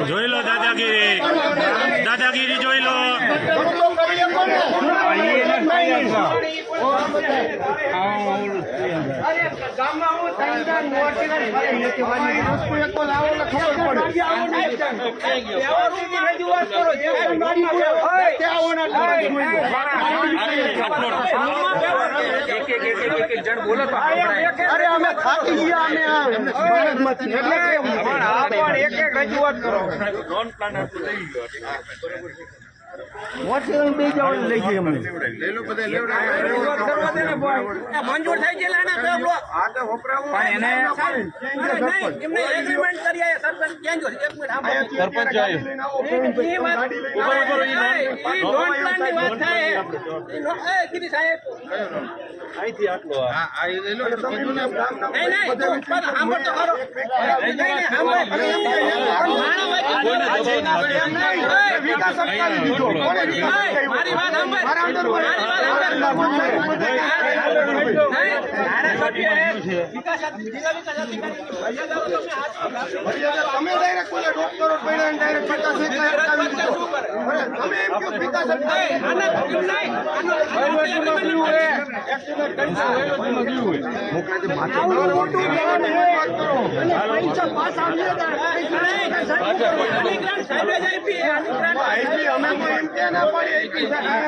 જોઈ લો દાદાગીરી, દાદાગીરી જોઈ લો. અરે અમે થાકી ગયા, અમે એક રજૂઆત કરો. મંજૂર થઈ મારી વાત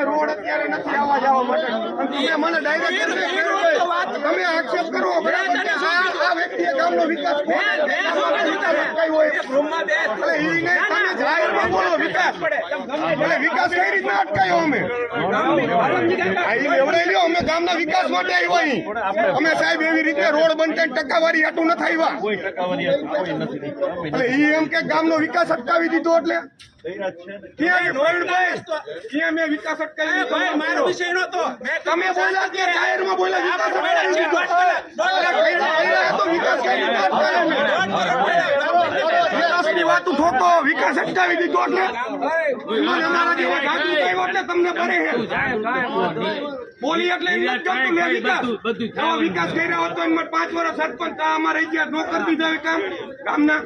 રોડ અત્યારે નથી આવવા જવા માટે તમે મને ડાયરેક્ટ તમે આક્ષેપ કરો આ વ્યક્તિએ ગામનો વિકાસ બોલો વિકાસ વિકાસ કઈ રીતના અટકાયો અમે એવડાવી અમે ગામના વિકાસ માટે આવ્યા અમે સાહેબ એવી રીતે રોડ બનતા ટકાવારી આટું નથી આવ્યા એમ કે ગામનો વિકાસ અટકાવી દીધો એટલે ક્યાં મેં વિકાસ અટકાવી મારો વિષય નતો તમે બોલ્યા કે જાહેરમાં બોલ્યા વિકાસની વાત ઠોકો વિકાસ અટકાવી દીધો એટલે તમને ભરે બોલી એટલે વિકાસ કર્યા હતો 5 વર્ષ સરપંચ અમારે ગયા નો કરી દીધા કામ ગામના